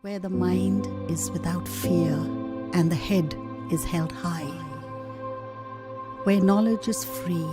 where the mind is without fear and the head is held high, where knowledge is free.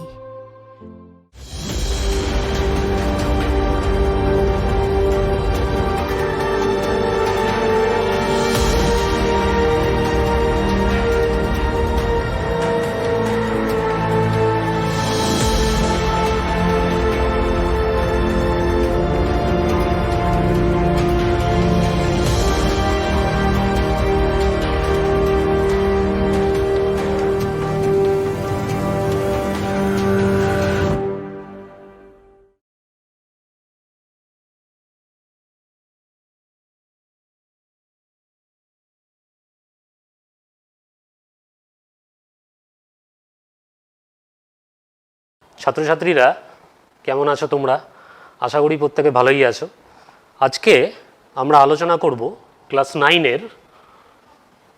ছাত্রছাত্রীরা কেমন আছো তোমরা? আশা করি প্রত্যেকে ভালোই আছো। আজকে আমরা আলোচনা করব ক্লাস 9-এর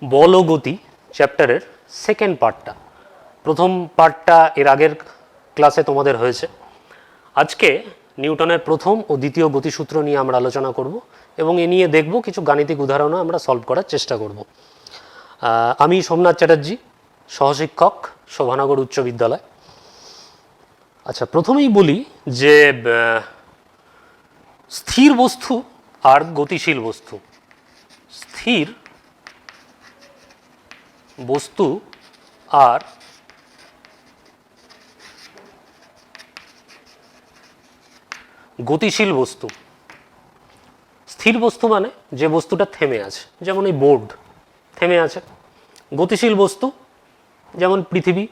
বল ও গতি চ্যাপ্টারের সেকেন্ড পার্টটা। প্রথম পার্টটা এর আগের ক্লাসে তোমাদের হয়েছে। আজকে নিউটনের প্রথম ও দ্বিতীয় গতিসূত্র নিয়ে আমরা আলোচনা করব এবং এ নিয়ে দেখব কিছু গাণিতিক উদাহরণও আমরা সলভ করার চেষ্টা করব। আমি সোমনাথ চ্যাটার্জি, সহশিক্ষক, শোভানগর উচ্চ বিদ্যালয়। আচ্ছা, প্রথমেই বলি যে স্থির বস্তু আর গতিশীল বস্তু, স্থির বস্তু আর গতিশীল বস্তু। স্থির বস্তু মানে যে বস্তুটা থেমে আছে, যেমন এই বোর্ড থেমে আছে। গতিশীল বস্তু যেমন পৃথিবী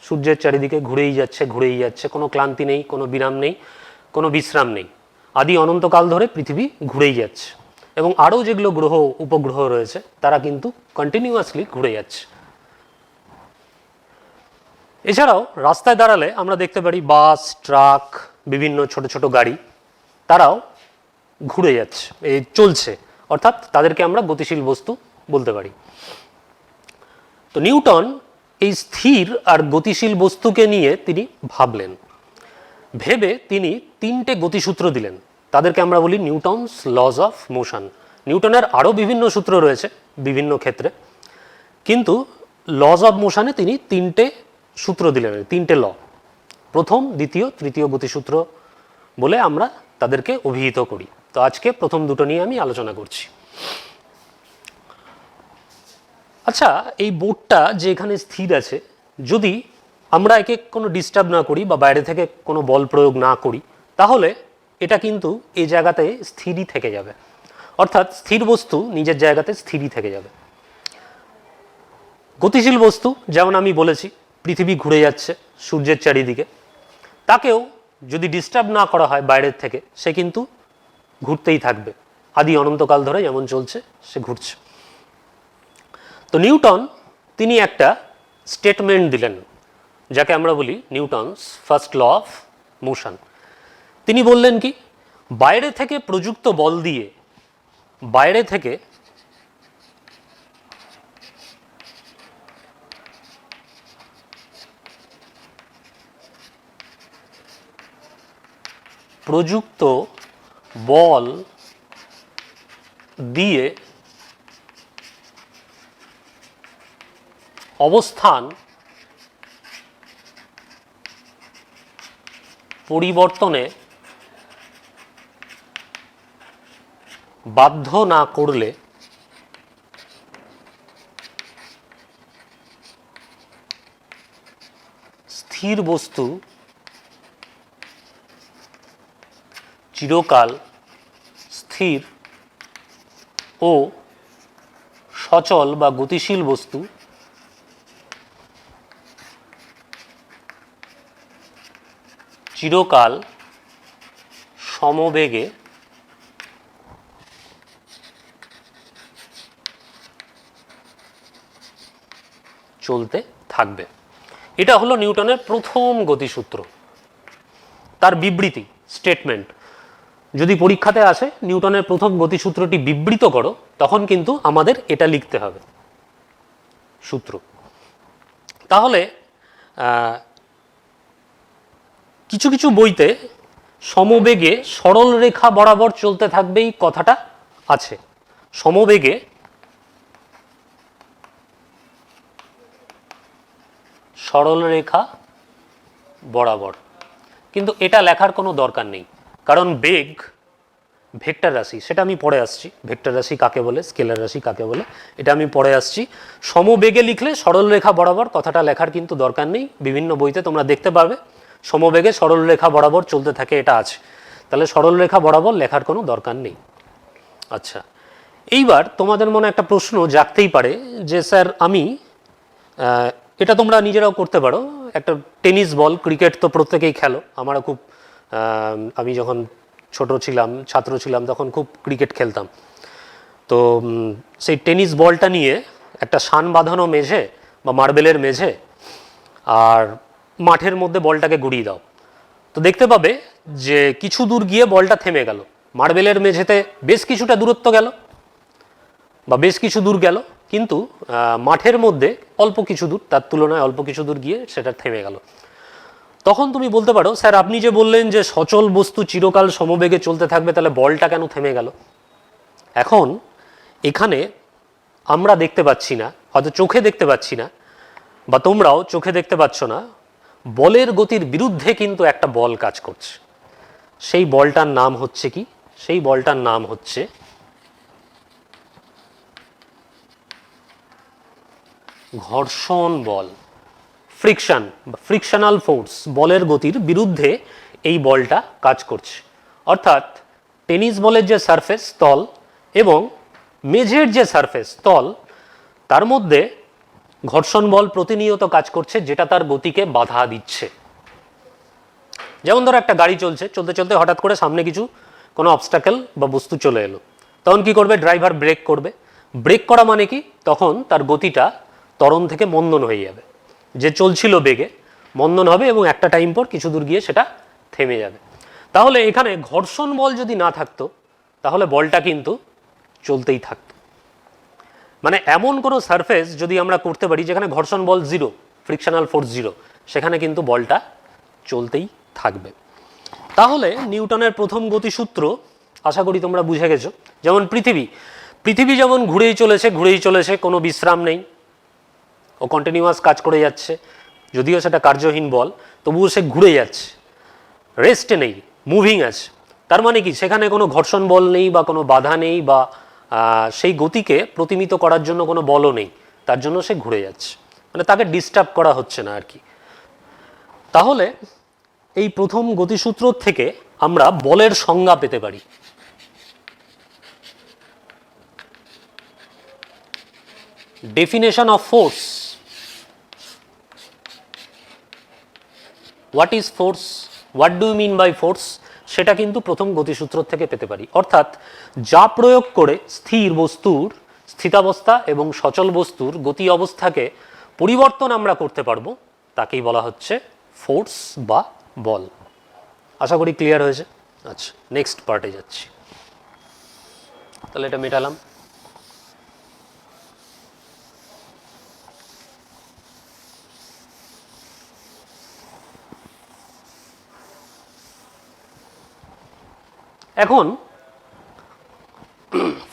সূর্যের চারিদিকে ঘুরেই যাচ্ছে, কোনো ক্লান্তি নেই, কোনো বিরাম নেই, কোনো বিশ্রাম নেই। আদি অনন্তকাল ধরে পৃথিবী ঘুরেই যাচ্ছে এবং আরও যেগুলো গ্রহ উপগ্রহ রয়েছে তারা কিন্তু কন্টিনিউয়াসলি ঘুরে যাচ্ছে। এছাড়াও রাস্তায় দাঁড়ালে আমরা দেখতে পারি বাস, ট্রাক, বিভিন্ন ছোট ছোট গাড়ি, তারাও ঘুরে যাচ্ছে, এই চলছে, অর্থাৎ তাদেরকে আমরা গতিশীল বস্তু বলতে পারি। তো নিউটন এই স্থির আর গতিশীল বস্তুকে নিয়ে তিনি ভাবলেন। ভেবে তিনি তিনটে গতিসূত্র দিলেন, তাদেরকে আমরা বলি নিউটনস লজ অফ মোশন। নিউটনের আরও বিভিন্ন সূত্র রয়েছে বিভিন্ন ক্ষেত্রে, কিন্তু লজ অফ মোশনে তিনি তিনটে সূত্র দিলেন, তিনটে ল। প্রথম, দ্বিতীয়, তৃতীয় গতিসূত্র বলে আমরা তাদেরকে অভিহিত করি। তো আজকে প্রথম দুটো নিয়ে আমি আলোচনা করছি। আচ্ছা, এই বোর্ডটা যে এখানে স্থির আছে, যদি আমরা একে কোনো ডিস্টার্ব না করি বা বাইরে থেকে কোনো বল প্রয়োগ না করি, তাহলে এটা কিন্তু এই জায়গাতে স্থিরই থেকে যাবে, অর্থাৎ স্থির বস্তু নিজের জায়গাতে স্থিরই থেকে যাবে। গতিশীল বস্তু যেমন আমি বলেছি, পৃথিবী ঘুরে যাচ্ছে সূর্যের চারিদিকে, তাকেও যদি ডিস্টার্ব না করা হয় বাইরের থেকে, সে কিন্তু ঘুরতেই থাকবে, আদি অনন্তকাল ধরে যেমন চলছে সে ঘুরছে। তো নিউটন তিনি একটা স্টেটমেন্ট দিলেন, যাকে আমরা বলি Newton's first law of motion. তিনি বললেন কি, বাইরে থেকে প্রযুক্ত বল দিয়ে, বাইরে থেকে প্রযুক্ত বল দিয়ে অবস্থান পরিবর্তনে বাধ্য না করলে স্থির বস্তু চিরকাল স্থির ও সচল বা গতিশীল বস্তু চিরকাল সমবেগে চলতে থাকবে। এটা হলো নিউটনের প্রথম গতিসূত্র, তার বিবৃতি, স্টেটমেন্ট। যদি পরীক্ষাতে আসে নিউটনের প্রথম গতিসূত্রটি বিবৃত করো, তখন কিন্তু আমাদের এটা লিখতে হবে সূত্র। তাহলে কিছু কিছু বইতে সমবেগে সরল রেখা বরাবর চলতে থাকবে এই কথাটা আছে। সমবেগে সরলরেখা বরাবর। কিন্তু এটা লেখার কোনো দরকার নেই, কারণ বেগ ভেক্টর রাশি, সেটা আমি পরে আসছি। ভেক্টর রাশি কাকে বলে, স্কেলার রাশি কাকে বলে, এটা আমি পরে আসছি। সমবেগে লিখলে সরলরেখা বরাবর কথাটা লেখার কিন্তু দরকার নেই। বিভিন্ন বইতে তোমরা দেখতে পাবে সমবেগে সরলরেখা বরাবর চলতে থাকে, এটা আছে। তাহলে সরলরেখা বরাবর লেখার কোনো দরকার নেই। আচ্ছা, এইবার তোমাদের মনে একটা প্রশ্ন জাগতেই পারে যে স্যার আমি এটা তোমরা নিজেরাও করতে পারো, একটা টেনিস বল, ক্রিকেট তো প্রত্যেকেই খেলো, আমারও খুব আমি যখন ছোট ছিলাম, ছাত্র ছিলাম, তখন খুব ক্রিকেট খেলতাম। তো সেই টেনিস বলটা নিয়ে একটা শান বাঁধানো মেঝে বা মার্বেলের মেঝে, আর মাঠের মধ্যে বলটাকে গুড়িয়ে দাও, তো দেখতে পাবে যে কিছু দূর গিয়ে বলটা থেমে গেল, মার্বেলের মেঝেতে বেশ কিছুটা দূরত্ব গেল বা বেশ কিছু দূর গেল, কিন্তু মাঠের মধ্যে অল্প কিছু দূর, তার তুলনায় অল্প কিছু দূর গিয়ে সেটা থেমে গেল। তখন তুমি বলতে পারো স্যার আপনি যে বললেন যে সচল বস্তু চিরকাল সমবেগে চলতে থাকবে, তাহলে বলটা কেন থেমে গেল? এখন এখানে আমরা দেখতে পাচ্ছি না, হয়তো চোখে দেখতে পাচ্ছি না, বা তোমরাও চোখে দেখতে পাচ্ছ না, বলের গতির বিরুদ্ধে কিন্তু একটা বল কাজ করছে। সেই বলটার নাম হচ্ছে কি? সেই বলটার নাম হচ্ছে ঘর্ষণ বল, ফ্রিকশন, ফ্রিকশনাল ফোর্স। বলের গতির বিরুদ্ধে এই বলটা কাজ করছে। অর্থাৎ টেনিস বলের যে সারফেস তল এবং মেঝের যে সারফেস তল, তার মধ্যে ঘর্ষণ বল প্রতিনিয়ত কাজ করছে, যেটা তার গতিকে বাধা দিচ্ছে। যেমন ধরো একটা গাড়ি চলছে, চলতে চলতে হঠাৎ করে সামনে কিছু কোনো অবস্টাকেল বা বস্তু চলে এলো, তখন কি করবে? ড্রাইভার ব্রেক করবে। ব্রেক করা মানে কি? তখন তার গতিটা ত্বরণ থেকে মন্দন হয়ে যাবে, যে চলছিল বেগে মন্দন হবে এবং একটা টাইম পর কিছু দূর গিয়ে সেটা থেমে যাবে। তাহলে এখানে ঘর্ষণ বল যদি না থাকতো, তাহলে বলটা কিন্তু চলতেই থাকতো। মানে এমন কোনো সারফেস যদি আমরা করতে পারি যেখানে ঘর্ষণ বল জিরো, ফ্রিকশনাল ফোর্স জিরো, সেখানে কিন্তু বলটা চলতেই থাকবে। তাহলে নিউটনের প্রথম গতিসূত্র আশা করি তোমরা বুঝে গেছো। যেমন পৃথিবী যেমন ঘুরেই চলেছে, কোনো বিশ্রাম নেই, ও কন্টিনিউয়াস কাজ করে যাচ্ছে, যদিও সেটা কার্যহীন বল, তবুও সে ঘুরে যাচ্ছে, রেস্টে নেই, মুভিং আছে। তার মানে কি? সেখানে কোনো ঘর্ষণ বল নেই বা কোনো বাধা নেই, বা সেই গতিকে প্রতিমিত করার জন্য কোনো বলও নেই, তার জন্য সে ঘুরে যাচ্ছে, মানে তাকে ডিস্টার্ব করা হচ্ছে না আর কি। তাহলে এই প্রথম গতিসূত্র থেকে আমরা বলের সংজ্ঞা পেতে পারি। Definition of force, what is force, what do you mean by force, সেটা কিন্তু প্রথম গতিসূত্র থেকে পেতে পারি। অর্থাৎ যা প্রয়োগ করে স্থির বস্তুর স্থিতাবস্থা এবং সচল বস্তুর গতি অবস্থাকে পরিবর্তন আমরা করতে পারবো, তাকেই বলা হচ্ছে ফোর্স বা বল। আশা করি ক্লিয়ার হয়েছে। আচ্ছা, নেক্সট পার্টে যাচ্ছি। তাহলে এটা মেটালাম। এখন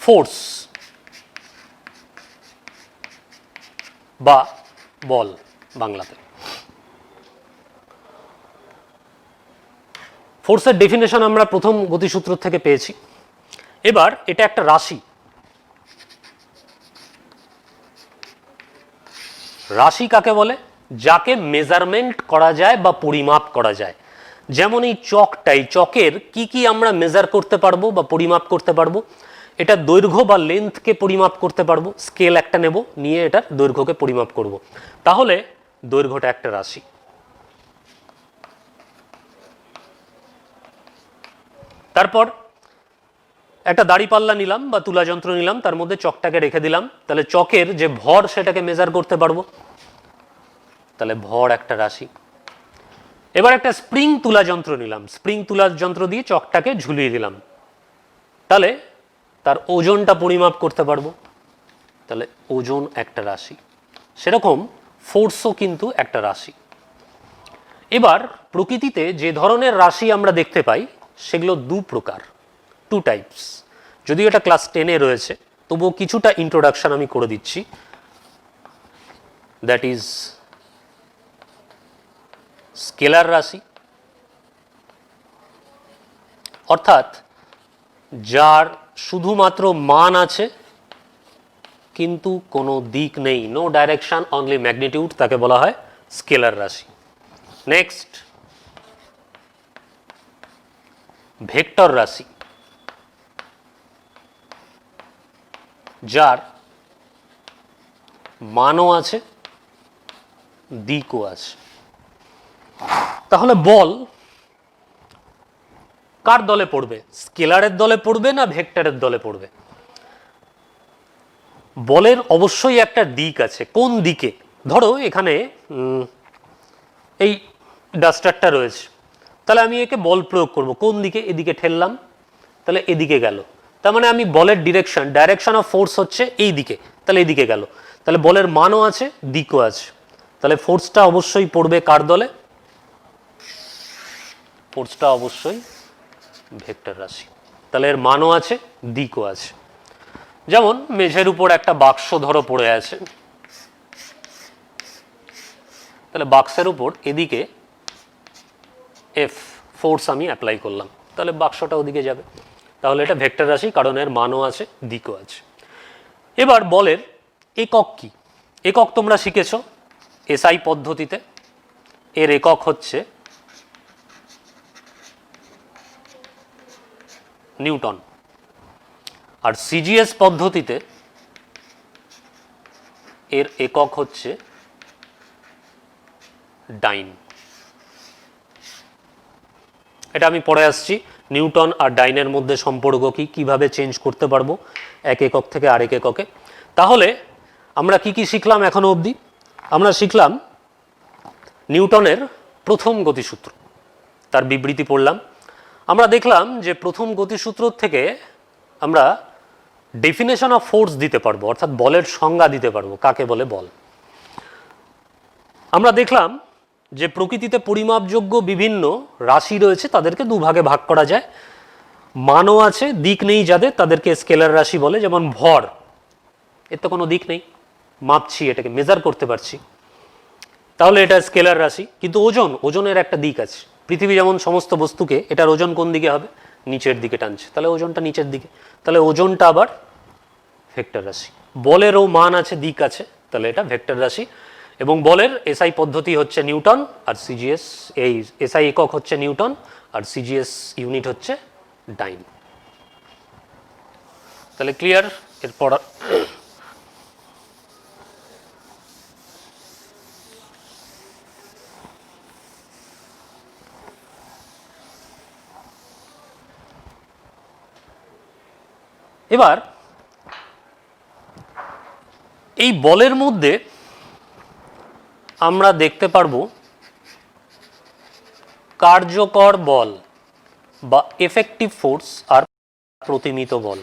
ফোর্স বা বল বাংলাতে, ফোর্সের ডেফিনেশন আমরা প্রথম গতিসূত্র থেকে পেয়েছি। এবার এটা একটা রাশি। রাশি কাকে বলে? যাকে মেজারমেন্ট করা যায় বা পরিমাপ করা যায়। যেমন এই চকটাই, চকের কি কি আমরা মেজার করতে পারবো বা পরিমাপ করতে পারবো? এটা দৈর্ঘ্য বা লেন্থকে পরিমাপ করতে পারবো। স্কেল একটা নেব, নিয়ে এটার দৈর্ঘ্যকে পরিমাপ করব। তাহলে দৈর্ঘ্যটা একটা রাশি। তারপর একটা দাঁড়িপাল্লা নিলাম বা তুলা যন্ত্র নিলাম, তার মধ্যে চকটাকে রেখে দিলাম, তাহলে চকের যে ভর সেটাকে মেজার করতে পারবো, তাহলে ভর একটা রাশি। এবার একটা স্প্রিং তুলা যন্ত্র নিলাম, স্প্রিং তুলা যন্ত্র দিয়ে চকটাকে ঝুলিয়ে দিলাম, তাহলে তার ওজনটা পরিমাপ করতে পারবো, তাহলে ওজন একটা রাশি। সেরকম ফোর্সও কিন্তু একটা রাশি। এবার প্রকৃতিতে যে ধরনের রাশি আমরা দেখতে পাই সেগুলো দু প্রকার, টু টাইপস। যদিও এটা ক্লাস 10-এ রয়েছে, তবুও কিছুটা ইন্ট্রোডাকশন আমি করে দিচ্ছি। দ্যাট ইজ স্কেলার রাশি, অর্থাৎ যার শুধুমাত্র মান আছে কিন্তু কোনো দিক নেই, নো ডাইরেকশন অনলি ম্যাগনিটিউড, তাকে বলা হয় স্কেলার রাশি। নেক্সট ভেক্টর রাশি, যার মানও আছে দিকও আছে। তাহলে বল কার দলে পড়বে, স্কেলারের দলে পড়বে না ভেক্টরের দলে পড়বে? বলের অবশ্যই একটা দিক আছে। কোন দিকে? ধরো এখানে এই ডাস্টারটা রয়েছে, তাহলে আমি একে বল প্রয়োগ করব কোন দিকে? এদিকে ঠেললাম, তাহলে এদিকে গেল। তার মানে আমি বলের ডাইরেকশন অফ ফোর্স হচ্ছে এই দিকে, তাহলে এদিকে গেল। তাহলে বলের মানও আছে দিকও আছে, তাহলে ফোর্সটা অবশ্যই পড়বে কার দলে? ফোর্সটা অবশ্যই ভেক্টর রাশি। তাহলে এর মানও আছে দিকও আছে। যেমন মেঝের উপর একটা বাক্স ধরো পড়ে আছে, তাহলে বাক্সের উপর এদিকে এফ ফোর্স আমি অ্যাপ্লাই করলাম, তাহলে বাক্সটা ওদিকে যাবে। তাহলে এটা ভেক্টর রাশি, কারণ এর মানও আছে দিকও আছে। এবার বলের একক কি? একক তোমরা শিখেছো এসআই পদ্ধতিতে, এর একক হচ্ছে নিউটন। আর সিজিএস পদ্ধতিতে এর একক হচ্ছে ডাইন। এটা আমি পড়ে আসছি নিউটন আর ডাইনের মধ্যে সম্পর্ক কি, কিভাবে চেঞ্জ করতে পারবো এক একক থেকে আরেক এককে। তাহলে আমরা কি কি শিখলাম এখনো অবধি? আমরা শিখলাম নিউটনের প্রথম গতিসূত্র, তার বিবৃতি পড়লাম। আমরা দেখলাম যে প্রথম গতিসূত্র থেকে আমরা ডেফিনেশন অফ ফোর্স দিতে পারবো, অর্থাৎ বলের সংজ্ঞা দিতে পারবো, কাকে বলে বল। আমরা দেখলাম যে প্রকৃতিতে পরিমাপযোগ্য বিভিন্ন রাশি রয়েছে, তাদেরকে দুভাগে ভাগ করা যায়। মানও আছে দিক নেই যাদের, তাদেরকে স্কেলার রাশি বলে। যেমন ভর, এর তো কোনো দিক নেই, মাপছি, এটাকে মেজার করতে পারছি, তাহলে এটা স্কেলার রাশি। কিন্তু ওজনের একটা দিক আছে। পৃথিবী যেমন সমস্ত বস্তুকে, এটার ওজন কোন দিকে হবে? নিচের দিকে টানছে, তাহলে ওজনটা নিচের দিকে, তাহলে ওজনটা আবার ভেক্টর রাশি। বলেরও মান আছে দিক আছে, তাহলে এটা ভেক্টর রাশি। এবং বলের এসআই পদ্ধতি হচ্ছে নিউটন, আর সিজিএস এই এসআই একক হচ্ছে নিউটন, আর সিজিএস ইউনিট হচ্ছে ডাইন। তাহলে ক্লিয়ার? এরপর এবার এই বলের মধ্যে আমরা দেখতে পারবো কার্যকর বল বা এফেক্টিভ ফোর্স আর প্রতিমিত বল।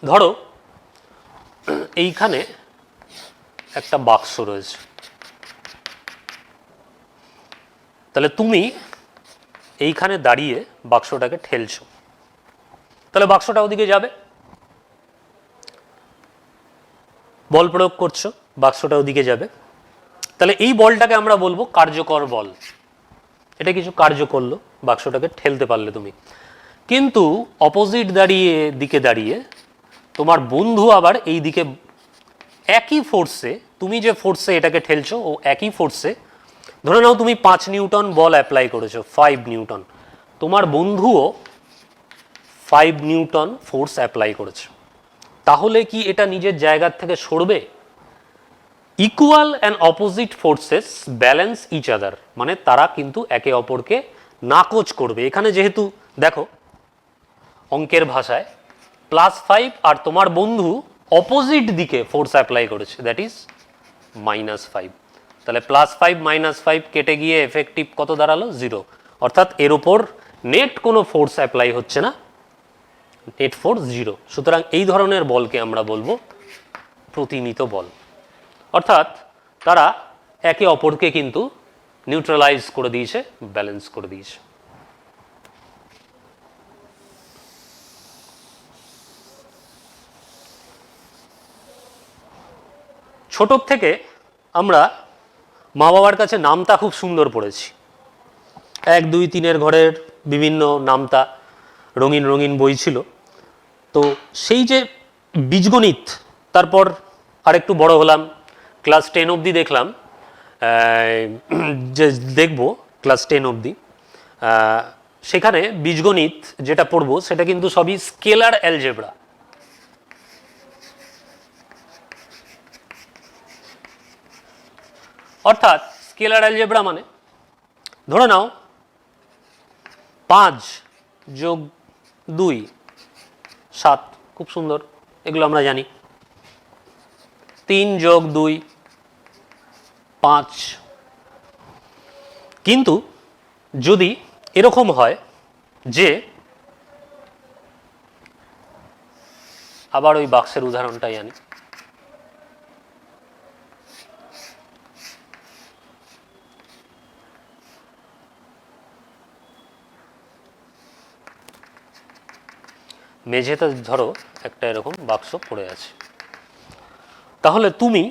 ধরো এইখানে একটা বাক্স রয়েছে, তাহলে তুমি এইখানে দাঁড়িয়ে বাক্সটাকে ঠেলছো, তাহলে বাক্সটা ওদিকে যাবে। বল প্রয়োগ করছো, বাক্সটা ওদিকে যাবে। তাহলে এই বলটাকে আমরা বলবো কার্যকর বল। এটা কিছু কার্য করলো, বাক্সটাকে ঠেলতে পারলে তুমি। কিন্তু অপোজিট দিকে দাঁড়িয়ে তোমার বন্ধু আবার এই দিকে একই ফোর্সে, তুমি যে ফোর্সে এটাকে ঠেলছো ও একই ফোর্সে, ধরে নাও তুমি 5 নিউটন বল অ্যাপ্লাই করেছো, 5 নিউটন, তোমার বন্ধুও 5 নিউটন ফোর্স অ্যাপ্লাই করেছে। তাহলে কি এটা নিজের জায়গার থেকে সরবে? Equal and opposite forces balance each other, মানে তারা কিন্তু একে অপরকে নাকচ করবে। এখানে যেহেতু দেখো অঙ্কের ভাষায় +5 আর তোমার বন্ধু অপোজিট দিকে ফোর্স অ্যাপ্লাই করেছে, দ্যাট ইজ -5, তাহলে +5 -5 কেটে গিয়ে এফেক্টিভ কত দাঁড়ালো? 0। অর্থাৎ এর উপর নেট কোনো ফোর্স অ্যাপ্লাই হচ্ছে না, নেট ফোর্স 0। সুতরাং এই ধরনের বলকে আমরা বলবো প্রতিমিত বল। অর্থাৎ তারা একে অপরকে কিন্তু নিউট্রালাইজ করে দিয়েছে, ব্যালেন্স করে দিয়েছে। ছোট থেকে আমরা মা বাবার কাছে নামতা খুব সুন্দর পড়েছি, 1, 2, 3 ঘরের বিভিন্ন নামতা, রঙিন রঙিন বই ছিল। তো সেই যে বীজগণিত, তারপর আরেকটু বড় হলাম, ক্লাস 10 অবধি দেখলাম, যে দেখব ক্লাস 10 অবধি, সেখানে বীজগণিত যেটা পড়বো সেটা কিন্তু সবই স্কেলার অ্যালজেব্রা। অর্থাৎ স্কেলার অ্যালজেব্রা মানে ধরে নাও 5 যোগ 2 7, খুব সুন্দর, এগুলো আমরা জানি। 3 যোগ 2 5। কিন্তু যদি এরকম হয় যে, আবার ওই বাক্সের উদাহরণটাই আনি, মেঝেতে ধরো একটা এরকম বাক্স পড়ে আছে, তাহলে তুমি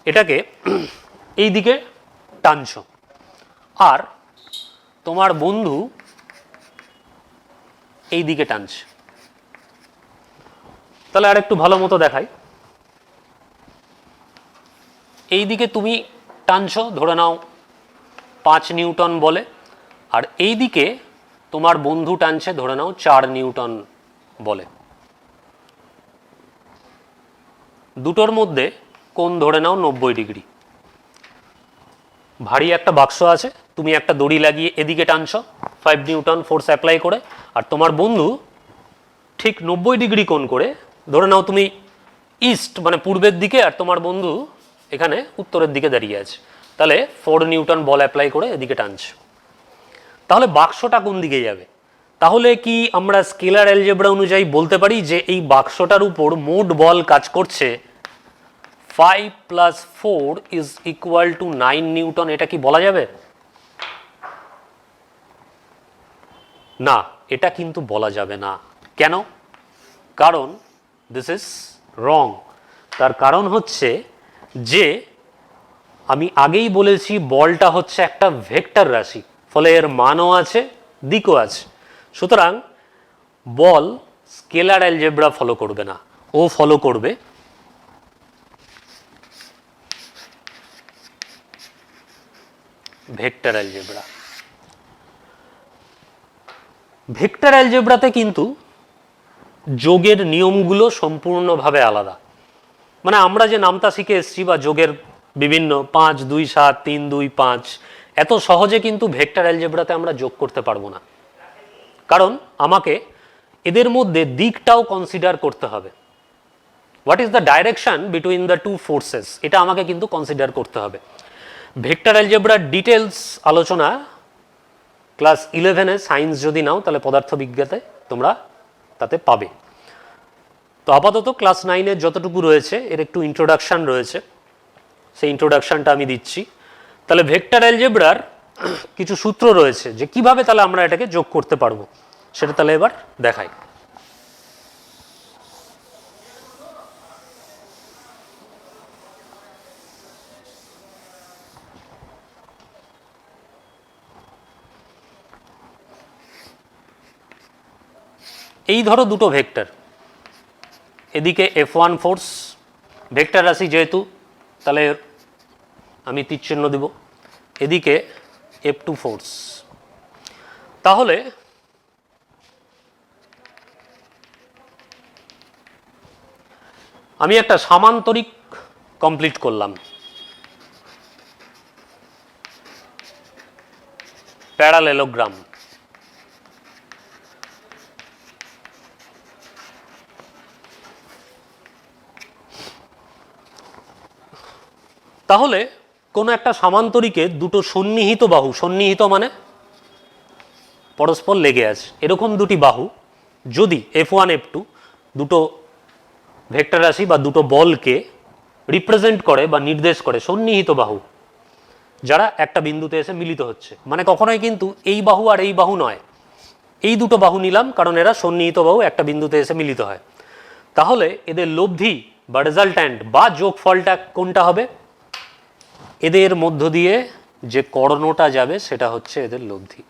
এটাকে এই দিকে টানছো, আর তোমার বন্ধু এই দিকে টানছে। তাহলে আর একটু ভালো মতো দেখাই, এই দিকে তুমি টানছো ধরে নাও 5 নিউটন বলে, আর এই দিকে তোমার বন্ধু টানছে ধরে নাও 4 নিউটন বলে। দুটোর মধ্যে কোণ ধরে নাও 90 ডিগ্রি। ভারী একটা বাক্স আছে, তুমি একটা দড়ি লাগিয়ে এদিকে টানছো 5 নিউটন ফোর্স অ্যাপ্লাই করে, আর তোমার বন্ধু ঠিক 90 ডিগ্রি কোণ করে, ধরে নাও তুমি ইস্ট মানে পূর্বের দিকে, আর তোমার বন্ধু এখানে উত্তরের দিকে দাঁড়িয়ে আছে, তাহলে 4 নিউটন বল অ্যাপ্লাই করে এদিকে টানছে। তাহলে বাক্সটা কোন দিকে যাবে? তাহলে কি আমরা স্কেলার অ্যালজেব্রা অনুযায়ী বলতে পারি যে এই বাক্সটার উপর মোট বল কাজ করছে 5 + 4 = 9 নিউটন? এটা কি বলা যাবে? না, এটা কিন্তু বলা যাবে না। কেন? কারণ দিস ইজ রং। তার কারণ হচ্ছে যে আমি আগেই বলেছি বলটা হচ্ছে একটা ভেক্টর রাশি, ফলে এর মানও আছে, দিকও আছে। সুতরাং বল স্কেলার অ্যালজেব্রা ফলো করবে না, ও ফলো করবে ভেক্টর অ্যালজেব্রা। ভেক্টর অ্যালজেব্রাতে কিন্তু যোগের নিয়মগুলো সম্পূর্ণভাবে আলাদা। মানে আমরা যে নামতা শিখে এসেছি বা যোগের বিভিন্ন 5, 2, 7, 3, 2, 5, এত সহজে কিন্তু ভেক্টর অ্যালজেব্রাতে আমরা যোগ করতে পারবো না, কারণ আমাকে এদের মধ্যে দিকটাও কনসিডার করতে হবে। What is the direction between the two forces, এটা আমাকে কিন্তু কনসিডার করতে হবে। ভেক্টর অ্যালজেব্রার ডিটেলস আলোচনা ক্লাস 11-এ সায়েন্স যদি নাও তাহলে পদার্থবিজ্ঞানে তোমরা তাতে পাবে। তো আপাতত ক্লাস 9-এর যতটুকু রয়েছে এর একটু ইন্ট্রোডাকশান রয়েছে, সেই ইন্ট্রোডাকশানটা আমি দিচ্ছি। তাহলে ভেক্টর অ্যালজেব্রার কিছু সূত্র রয়েছে যে কিভাবে তাহলে আমরা এটাকে যোগ করতে পারবো, সেটা তাহলে এবার দেখাই। এই ধরো দুটো ভেক্টর, এদিকে F1 ফোর্স, ভেক্টর রাশি যেহেতু তাহলে আমি তীর চিহ্ন দেব, এদিকে F2 ফোর্স। তাহলে আমি একটা সামান্তরিক কমপ্লিট করলাম, প্যারালেলোগ্রাম। তাহলে কোনো একটা সামান্তরিকে দুটো সন্নিহিত বাহু, সন্নিহিত মানে পরস্পর লেগে আছে, এরকম দুটি বাহু যদি F1 F2 দুটো ভেক্টর রাশি বা দুটো বলকে রিপ্রেজেন্ট করে বা নির্দেশ করে সন্নিহিত বাহু, যারা একটা বিন্দুতে এসে মিলিত হচ্ছে। মানে কখনোই কিন্তু এই বাহু আর এই বাহু নয়, এই দুটো বাহু নিলাম কারণ এরা সন্নিহিত বাহু একটা বিন্দুতে এসে মিলিত হয়। তাহলে এদের লব্ধি বা রেজাল্ট্যান্ট বা যোগফলটা কোনটা হবে? এদের মধ্য দিয়ে যে কর্ণটা যাবে সেটা হচ্ছে এদের লব্ধি।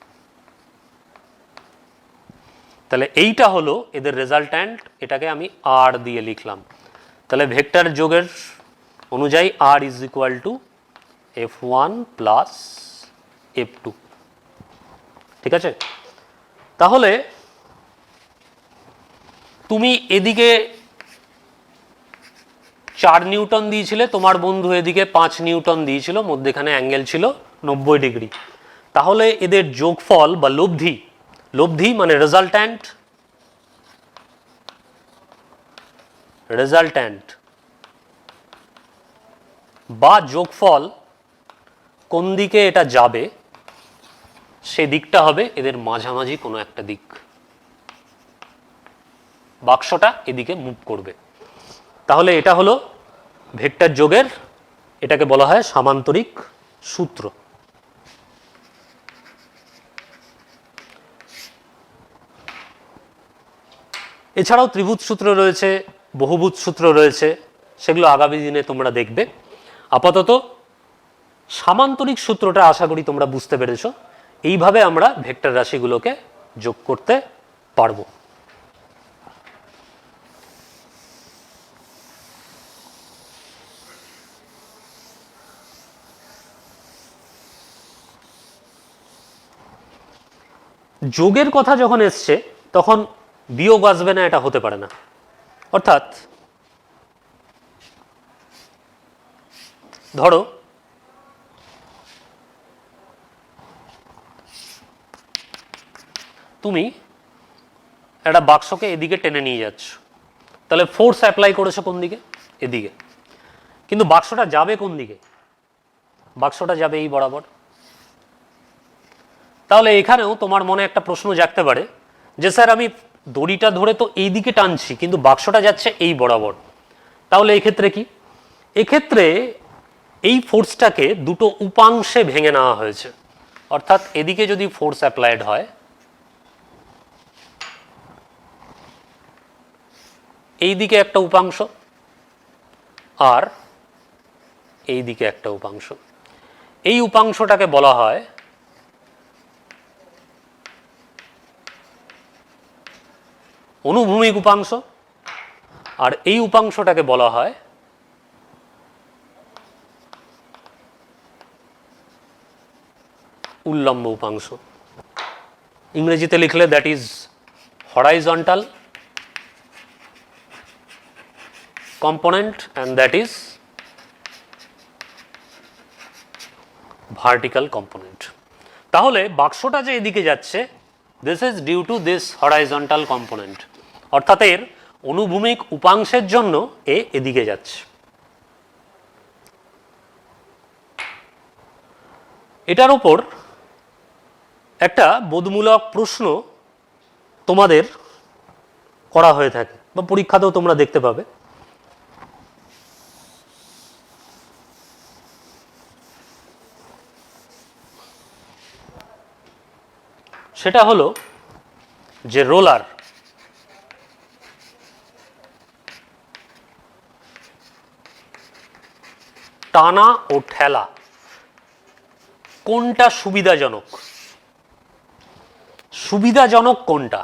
তাহলে এইটা হলো এদের রেজাল্ট্যান্ট, এটাকে আমি আর দিয়ে লিখলাম। তাহলে ভেক্টর যোগের অনুযায়ী R is equal to F1 plus F2। ঠিক আছে? তাহলে তুমি এদিকে 4 নিউটন দিয়েছিলে, তোমার বন্ধু এদিকে 5 নিউটন দিয়েছিল, মধ্যেখানে অ্যাঙ্গেল ছিল 90 ডিগ্রি। তাহলে এদের যোগফল বা লব্ধি, লব্ধি মানে রেজাল্ট্যান্ট, রেজাল্ট্যান্ট বা যোগফল কোন দিকে এটা যাবে সে দিকটা হবে এদের মাঝামাঝি কোনো একটা দিক। বাক্সটা এদিকে মুভ করবে। তাহলে এটা হলো ভেক্টর যোগের, এটাকে বলা হয় সামান্তরিক সূত্র। এছাড়াও ত্রিভুজ সূত্র রয়েছে, বহুভুজ সূত্র রয়েছে, সেগুলো আগামী দিনে তোমরা দেখবে। আপাতত সামান্তরিক সূত্রটা আশা করি তোমরা বুঝতে পেরেছো। এইভাবে আমরা ভেক্টর রাশিগুলোকে যোগ করতে পারবো। যোগের কথা যখন এসছে তখন বিয়োগ আসবে না এটা হতে পারে না। অর্থাৎ ধরো তুমি একটা বাক্সকে এদিকে টেনে নিয়ে যাচ্ছ, তাহলে ফোর্স অ্যাপ্লাই করেছো কোন দিকে? এদিকে। কিন্তু বাক্সটা যাবে কোন দিকে? বাক্সটা যাবে এই বরাবর। তাহলে এখানেও তোমার মনে একটা প্রশ্ন জাগতে পারে যে স্যার আমি দড়িটা ধরে তো এই দিকে টানছি কিন্তু বাক্সটা যাচ্ছে এই বরাবর, তাহলে এই ক্ষেত্রে কি? এক্ষেত্রে এই ফোর্সটাকে দুটো উপাংশে ভেঙে নেওয়া হয়েছে। অর্থাৎ এদিকে যদি ফোর্স অ্যাপ্লাইড হয়, এই দিকে একটা উপাংশ আর এই দিকে একটা উপাংশ, এই উপাংশটাকে বলা হয় অনুভূমিক উপাংশ, আর এই উপাংশটাকে বলা হয় উল্লম্ব উপাংশ। ইংরেজিতে লিখলে that is horizontal component and that is vertical component. তাহলে বাক্সটা যে এদিকে যাচ্ছে, this is due to this horizontal component, অর্থাৎ এর অনুভূমিক উপাংশের জন্য এদিকে যাচ্ছে। এটার উপর একটা বোধমূলক প্রশ্ন তোমাদের করা হয়ে থাকে বা পরীক্ষাতেও তোমরা দেখতে পাবে। সেটা হলো যে রোলার টানা ও ঠেলা কোনটা সুবিধাজনক? সুবিধাজনক কোনটা?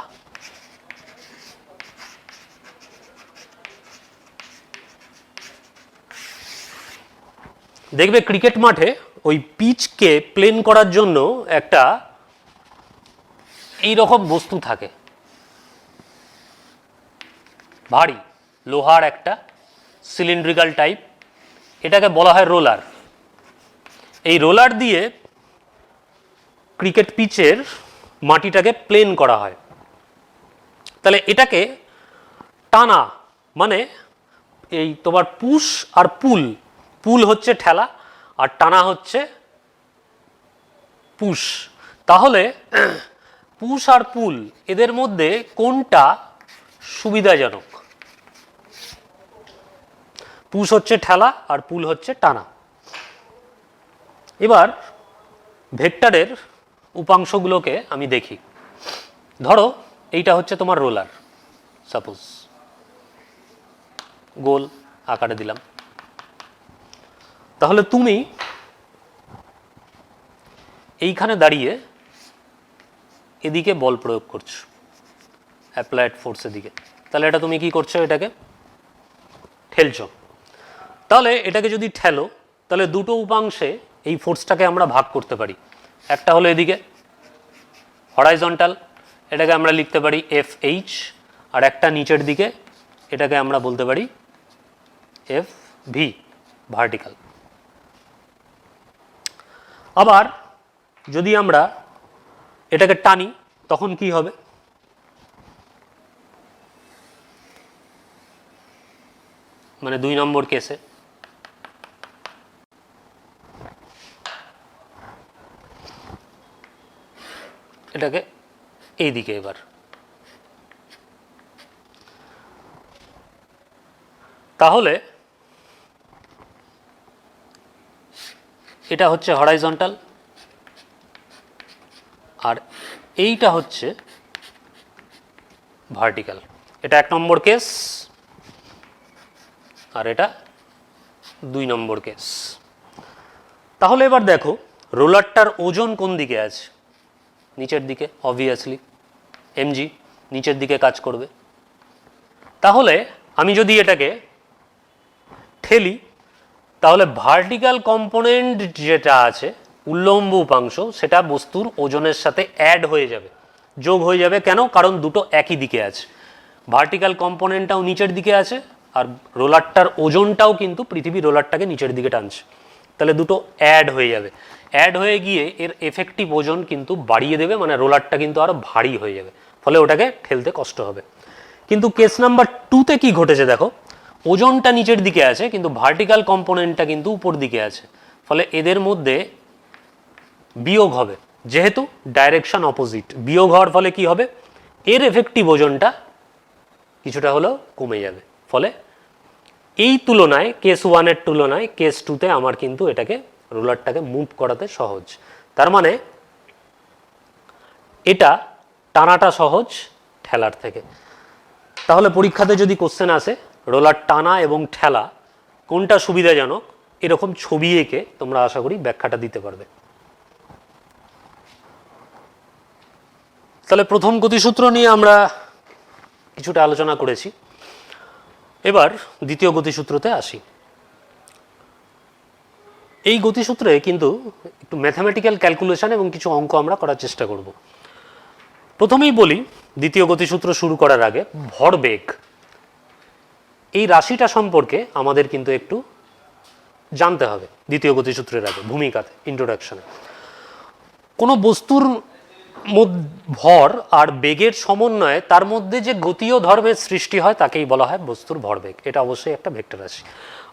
দেখবে ক্রিকেট মাঠে ওই পিচকে প্লেন করার জন্য একটা এই রকম বস্তু থাকে, ভারী লোহার একটা সিলিন্ড্রিক্যাল টাইপ, এটাকে বলা হয় রোলার। এই রোলার দিয়ে ক্রিকেট পিচের মাটিটাকে প্লেন করা হয়। তাহলে এটাকে টানা মানে এই তোমার পুশ আর পুল, পুল হচ্ছে ঠেলা আর টানা হচ্ছে পুশ। তাহলে পুশ আর পুল এদের মধ্যে কোনটা সুবিধাজনক? পুশ হচ্ছে ঠেলা আর পুল হচ্ছে টানা। এবার ভেক্টরের উপাংশগুলোকে আমি দেখি। ধরো এইটা হচ্ছে তোমার রোলার, সাপোজ গোল আকারে দিলাম। তাহলে তুমি এইখানে দাঁড়িয়ে এদিকে বল প্রয়োগ করছো, অ্যাপ্লাইড ফোর্সের দিকে। তাহলে এটা তুমি কি করছো, এটাকে ঠেলছো। তাহলে এটাকে যদি ঠেলো তাহলে দুটো উপাংশে এই ফোর্সটাকে আমরা ভাগ করতে পারি। একটা হলো এদিকে হরাইজন্টাল, এটাকে আমরা লিখতে পারি এফ এইচ, আর একটা নিচের দিকে এটাকে আমরা বলতে পারি এফ ভি, ভার্টিক্যাল। আবার যদি আমরা এটাকে টানি তখন কি হবে, মানে 2 নম্বর কেসে এটাকে এই দিকে। এবার তাহলে এটা হচ্ছে হরাইজন্টাল আর এইটা হচ্ছে ভার্টিক্যাল। এটা 1 নম্বর কেস আর এটা 2 নম্বর কেস। তাহলে এবার দেখো রোলারটার ওজন কোন দিকে আছে, নিচের দিকে, অবভিয়াসলি এমজি নিচের দিকে কাজ করবে। তাহলে আমি যদি এটাকে ঠেলি তাহলে ভার্টিক্যাল কম্পোনেন্ট যেটা আছে, উল্লম্ব উপাংশ, সেটা বস্তুর ওজনের সাথে অ্যাড হয়ে যাবে, যোগ হয়ে যাবে। কেন? কারণ দুটো একই দিকে আছে, ভার্টিক্যাল কম্পোনেন্টটাও নিচের দিকে আছে আর রোলারটার ওজনটাও কিন্তু পৃথিবী রোলারটাকে নিচের দিকে টানছে। তাহলে দুটো অ্যাড হয়ে যাবে, অ্যাড হয়ে গিয়ে এর এফেক্টিভ ওজন কিন্তু বাড়িয়ে দেবে, মানে রোলারটা কিন্তু আরও ভারী হয়ে যাবে, ফলে ওটাকে ঠেলতে কষ্ট হবে। কিন্তু কেস নাম্বার 2তে কি ঘটেছে দেখো, ওজনটা নিচের দিকে আছে কিন্তু ভার্টিক্যাল কম্পোনেন্টটা কিন্তু উপর দিকে আছে, ফলে এদের মধ্যে বিয়োগ হবে। যেহেতু ডাইরেকশন অপোজিট, বিয়োগ হওয়ার ফলে কি হবে, এর এফেক্টিভ ওজনটা কিছুটা হলেও কমে যাবে। ফলে এই তুলনায় কেস 1-এর তুলনায় কেস 2তে আমার কিন্তু এটাকে রোলারটাকে মুভ করাতে সহজ। তার মানে এটা টানাটা সহজ ঠেলার থেকে। তাহলে পরীক্ষাতে যদি কোশ্চেন আসে রোলার টানা এবং ঠেলা কোনটা সুবিধাজনক, এরকম ছবি এঁকে তোমরা আশা করি ব্যাখ্যাটা দিতে পারবে। তাহলে প্রথম গতিসূত্র নিয়ে আমরা কিছুটা আলোচনা করেছি। এবার দ্বিতীয় গতিসূত্রতে আসি। এই গতিসূত্রে কিন্তু একটু ম্যাথামেটিক্যাল ক্যালকুলেশন এবং কিছু অঙ্ক আমরা করার চেষ্টা করব। প্রথমেই বলি, দ্বিতীয় গতিসূত্র শুরু করার আগে ভরবেগ এই রাশিটা সম্পর্কে আমাদের কিন্তু একটু জানতে হবে দ্বিতীয় গতিসূত্রের আগে, ভূমিকাতে, ইন্ট্রোডাকশনে। কোনো বস্তুর ভর আর বেগের সমন্বয়ে তার মধ্যে যে গতীয় ধর্মের সৃষ্টি হয় তাকেই বলা হয় বস্তুর ভরবেগ। এটা অবশ্যই একটা ভেক্টর রাশি,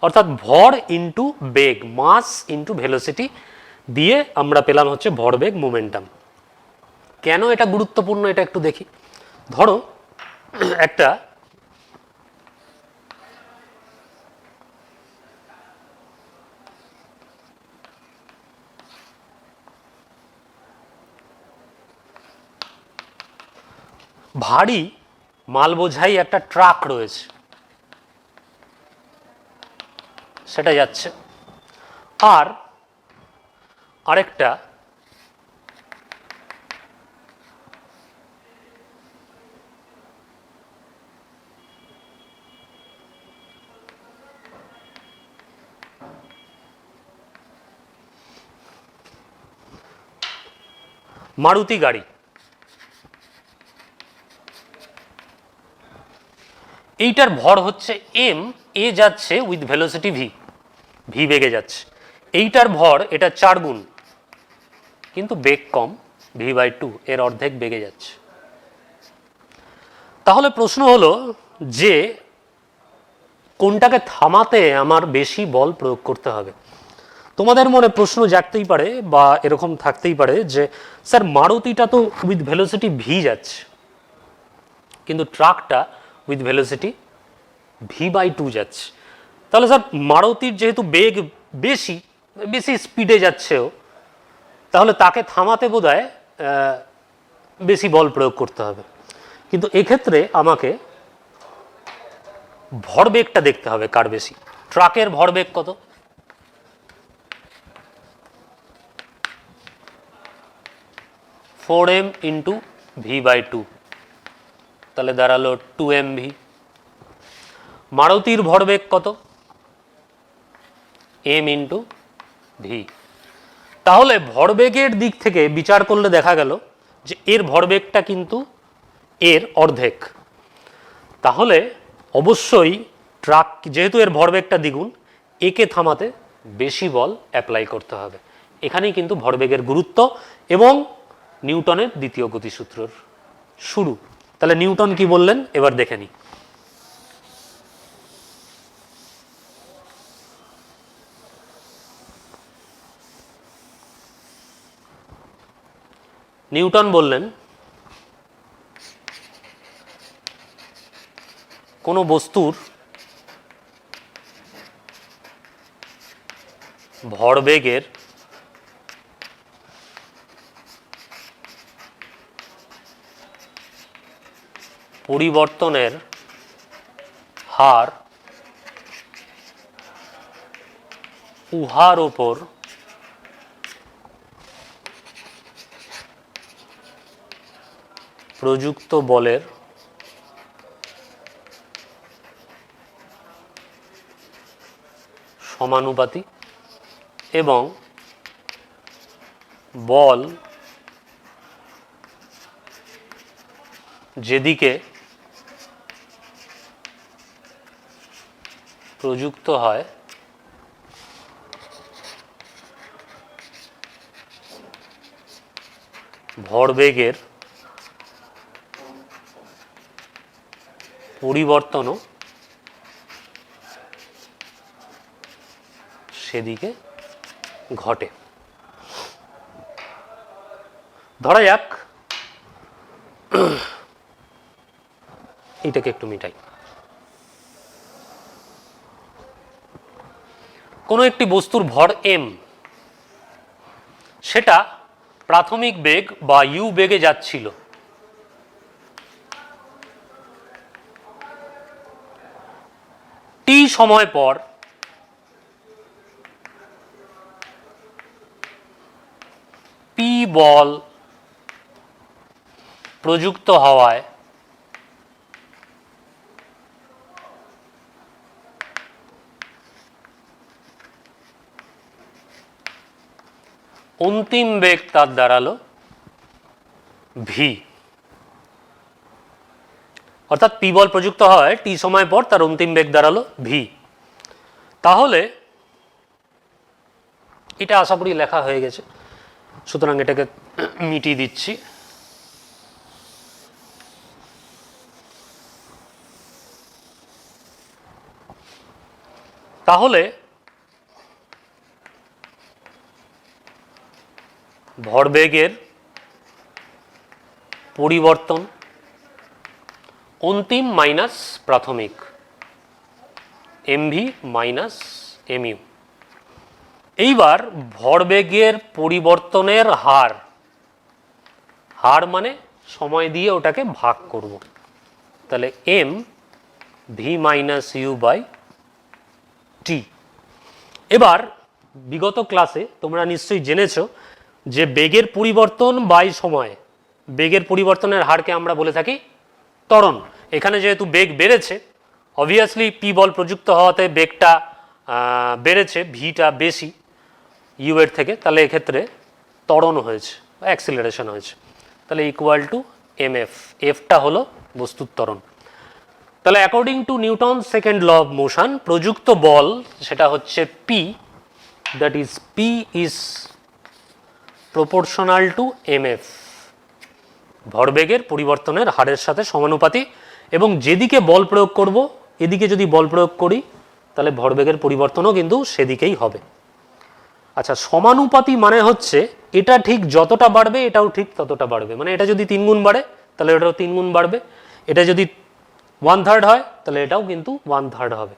অর্থাৎ ভর ইন্টু বেগ, মাস ইন্টু ভেলোসিটি দিয়ে আমরা পেলাম হচ্ছে ভরবেগ, মোমেন্টাম। কেন এটা গুরুত্বপূর্ণ এটা একটু দেখি। ধরো একটা ভারী মাল বোঝাই একটা ট্রাক রয়েছে, সেটা যাচ্ছে, আর আরেকটা মারুতি গাড়ি, এইটার ভর হচ্ছে এম, এ যাচ্ছে উইথ ভেলোসিটি ভি, ভি বেগে যাচ্ছে। এইটার ভর এটা 4 গুণ, কিন্তু বেগ কম, v/2, এর অর্ধেক বেগে যাচ্ছে। তাহলে প্রশ্ন হলো যে কোনটাকে থামাতে আমার বেশি বল প্রয়োগ করতে হবে। তোমাদের মনে প্রশ্ন জাগতেই পারে বা এরকম থাকতেই পারে যে স্যার মারুতিটা তো উইথ ভেলোসিটি ভি যাচ্ছে, কিন্তু ট্রাকটা উইথ ভেলোসিটি v/2 যাচ্ছে, তাহলে স্যার মারুতির যেহেতু বেগ বেশি বেশি স্পিডে যাচ্ছেও, তাহলে তাকে থামাতে বোধহয় বেশি বল প্রয়োগ করতে হবে। কিন্তু এক্ষেত্রে আমাকে ভরবেগটা দেখতে হবে কার বেশি। ট্রাকের ভরবেগ কত? Four m into v by two, তাহলে দাঁড়ালো 2mv। মারুতির ভরবেগ কত? M into v. তাহলে ভরবেগের দিক থেকে বিচার করলে দেখা গেল যে এর ভরবেগটা কিন্তু এর অর্ধেক। তাহলে অবশ্যই ট্রাক, যেহেতু এর ভরবেগটা দ্বিগুণ, একে থামাতে বেশি বল অ্যাপ্লাই করতে হবে। এখানেই কিন্তু ভরবেগের গুরুত্ব এবং নিউটনের দ্বিতীয় গতিসূত্রর শুরু। তাহলে নিউটন কি বললেন এবার দেখে নিই। নিউটন বললেন কোনো বস্তুর ভরবেগের পরিবর্তনের হার উহার ওপর প্রযুক্ত বলের সমানুপাতিক এবং বল যেদিকে প্রযুক্ত হয় ভরবেগের পরিবর্তনও সেদিকে ঘটে। ধরা যাক এটাকে একটু মিটাই। কোনো একটি বস্তুর ভর এম, সেটা প্রাথমিক বেগ বা ইউ বেগে যাচ্ছিল। টি সময় পর পি বল প্রযুক্ত হওয়ায় অন্তিম বেগ তার দাঁড়ালো ভি। অর্থাৎ পি বল প্রযুক্ত হয় টি সময় পর, তার অন্তিম বেগ দাঁড়ালো ভি। তাহলে এটা আশা করি লেখা হয়ে গেছে, সুতরাং এটাকে মিটিয়ে দিচ্ছি। তাহলে ভরবেগের পরিবর্তন অন্তিম মাইনাস প্রাথমিক এমভি মাইনাস এমইউ। এইবার ভরবেগের পরিবর্তনের হার, হার মানে সময় দিয়ে ওটাকে ভাগ করব, তাহলে M V minus U by T. এবার বিগত ক্লাসে তোমরা নিশ্চয়ই জেনেছো যে বেগের পরিবর্তন বাই সময়, বেগের পরিবর্তনের হারকে আমরা বলে থাকি ত্বরণ। এখানে যেহেতু বেগ বেড়েছে, অবভিয়াসলি পি বল প্রযুক্ত হওয়াতে বেগটা বেড়েছে, ভিটা বেশি ইউ এর থেকে, তাহলে এক্ষেত্রে ত্বরণ হয়েছে বা অ্যাক্সিলারেশন হয়েছে, তাহলে ইকুয়াল টু এম এফ। এফটা হলো বস্তুর ত্বরণ। তাহলে according to Newton second law of motion, প্রযুক্ত বল সেটা হচ্ছে p, that is p is proportional to M f, ভরবেগের পরিবর্তনের হারের সাথে সমানুপাতিক। এবং যেদিকে বল প্রয়োগ করব, এদিকে যদি বল প্রয়োগ করি তাহলে ভরবেগের পরিবর্তনও কিন্তু সেদিকেই হবে। আচ্ছা, সমানুপাতি মানে হচ্ছে এটা ঠিক যতটা বাড়বে এটাও ঠিক ততটা বাড়বে। মানে এটা যদি 3 গুণ বাড়ে তাহলে এটাও 3 গুণ বাড়বে, এটা যদি 1/3 হয় তাহলে এটাও কিন্তু 1/3 হবে।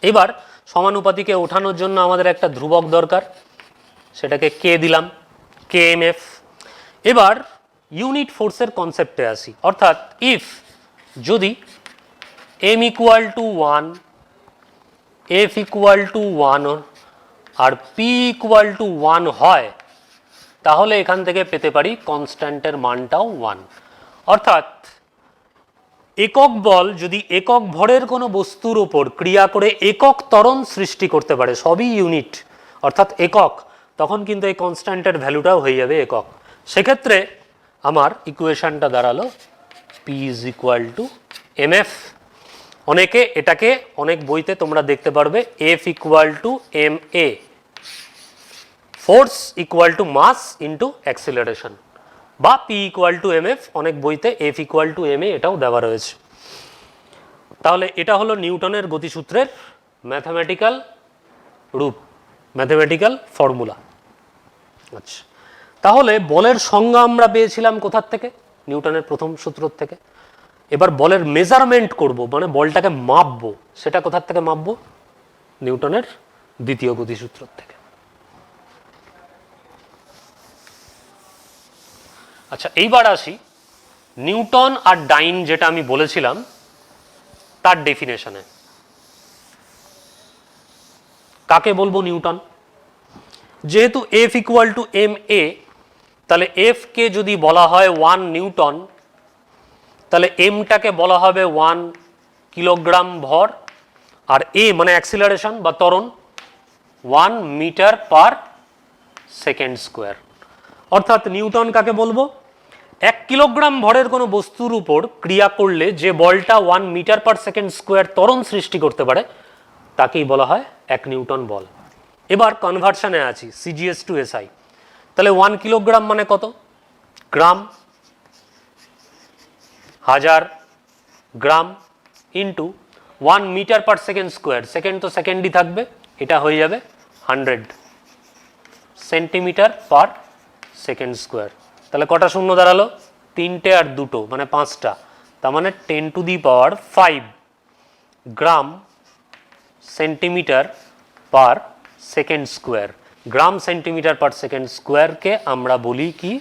এবার সমানুপাতিকে ওঠানোর জন্য আমাদের একটা ধ্রুবক দরকার, সেটাকে কে দিলাম, কে এম এফ। এবার ইউনিট ফোর্সের কনসেপ্টে আসি, অর্থাৎ ইফ যদি m equal to 1, f equal to 1 আর পি ইকুয়াল টু 1 হয়, তাহলে এখান থেকে পেতে পারি কনস্ট্যান্টের মানটাও 1। অর্থাৎ একক বল যদি একক ভরের কোনো বস্তুর ওপর ক্রিয়া করে একক ত্বরণ সৃষ্টি করতে পারে, সবই ইউনিট অর্থাৎ একক, তখন কিন্তু এই কনস্ট্যান্টের ভ্যালুটাও হয়ে যাবে একক। সেক্ষেত্রে আমার ইকুয়েশনটা দাঁড়ালো P is equal to M F. অনেকে এটাকে অনেক বইতে তোমরা দেখতে পারবে F equal to M A, force equal to mass into acceleration, বা P equal to M F, অনেক বইতে F equal to M A এটাও দেওয়া রয়েছে। তাহলে এটা হলো নিউটনের গতিসূত্রের ম্যাথমেটিক্যাল রূপ, ম্যাথমেটিক্যাল ফর্মুলা। আচ্ছা, তাহলে বলের সংজ্ঞা আমরা পেয়েছিলাম কোথার থেকে? নিউটনের প্রথম সূত্র থেকে। এবার বলের মেজারমেন্ট করব, মানে বলটাকে মাপবো, সেটা কোথার থেকে মাপবো? নিউটনের দ্বিতীয় গতিসূত্র থেকে। আচ্ছা, এইবার আসি নিউটন আর ডাইন যেটা আমি বলেছিলাম তার ডেফিনেশনে। কাকে বলবো নিউটন? যেহেতু F equal to M A, তাহলে এফ কে যদি বলা হয় 1 নিউটন, তাহলে এমটাকে বলা হবে 1 কিলোগ্রাম ভর, আর এ মানে অ্যাক্সিলারেশন বা ত্বরণ 1 মিটার পার সেকেন্ড স্কোয়ার। অর্থাৎ নিউটন কাকে বলবো? 1 কিলোগ্রাম ভরের কোনো বস্তুর উপর ক্রিয়া করলে যে বলটা 1 মিটার পার সেকেন্ড স্কোয়ার ত্বরণ সৃষ্টি করতে পারে, তাকেই বলা হয় 1 নিউটন বল। এবার কনভার্সনে আছি সিজিএস টু এসআই। তাহলে 1 কিলোগ্রাম মানে কত? Gram, 1000 gram into 1 metre per second square, second তো সেকেন্ডই থাকবে, এটা হয়ে যাবে 100 সেন্টিমিটার পার সেকেন্ড স্কোয়ার। তাহলে কটা শূন্য দাঁড়ালো? 3টে আর 2টো, মানে 5টা, তার মানে 10 to the power 5 gram centimetre per second square. Gram centimetre per second স্কোয়ারকে আমরা বলি কি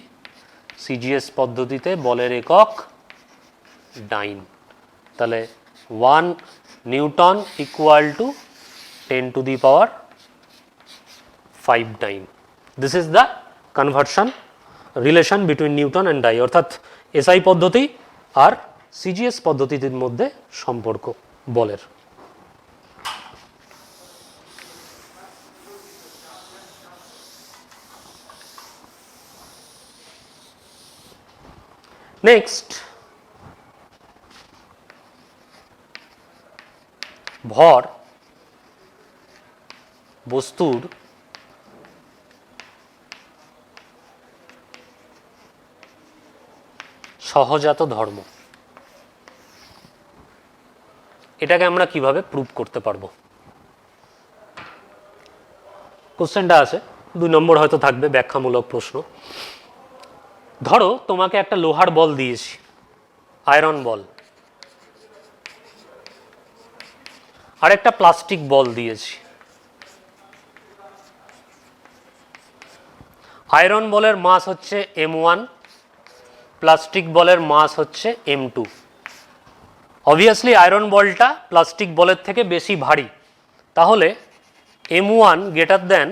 সিজিএস পদ্ধতিতে বলের একক ডাইন। তাহলে 1 newton equal to 10 to the power 5 dyne. This is the conversion relation between newton and dyne, অর্থাৎ এসআই পদ্ধতি আর সিজিএস পদ্ধতির মধ্যে সম্পর্ক বলের। নেক্সট, ভর বস্তুর সহজাত ধর্ম, এটাকে আমরা কিভাবে প্রুভ করতে পারবো? কোশ্চেনটা আছে 2 নম্বর হয়তো থাকবে, ব্যাখ্যামূলক প্রশ্ন। ধরো তোমাকে একটা লোহার বল দিয়েছি, আয়রন বল, আর একটা প্লাস্টিক বল দিয়েছি। আয়রন বলের মাস হচ্ছে m1, প্লাস্টিক বলের মাস হচ্ছে m2। অবভিয়াসলি আয়রন বলটা প্লাস্টিক বলের থেকে বেশি ভারী, তাহলে m1 গ্রেটার দেন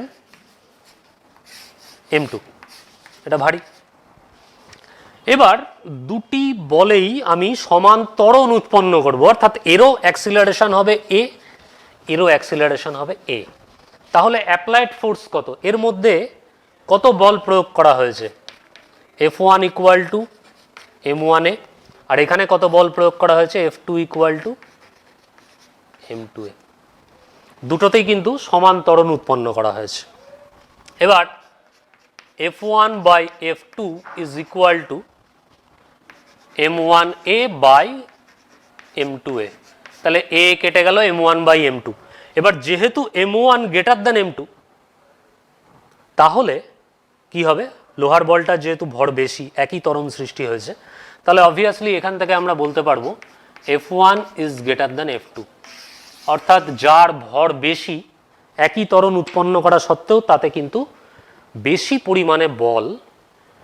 m2, এটা ভারী। এবার দুটি বলেই আমি সমান ত্বরণ উৎপন্ন করব, অর্থাৎ এরও অ্যাক্সিলারেশন হবে এ, এরও অ্যাক্সিলারেশন হবে এ। তাহলে অ্যাপ্লাইড ফোর্স কত? এর মধ্যে কত বল প্রয়োগ করা হয়েছে? F1 ইকুয়াল টু m1 এ, আর এখানে কত বল প্রয়োগ করা হয়েছে? F2 ইকুয়াল টু m2 এ। দুটোতেই কিন্তু সমান ত্বরণ উৎপন্ন করা হয়েছে। এবার F1 by F2 is equal to m1a by m2a। তাহলে a কেটে গেল, m1 বাই m2। এবার যেহেতু m1 গ্রেটার দেন m2, তাহলে কি হবে? লোহার বলটা যেহেতু ভর বেশি, একই ত্বরণ সৃষ্টি হয়েছে, তাহলে অবভিয়াসলি এখান থেকে আমরা বলতে পারবো F1 is greater than F2। অর্থাৎ যার ভর বেশি একই ত্বরণ উৎপন্ন করা সত্ত্বেও তাতে কিন্তু বেশি পরিমাণে বল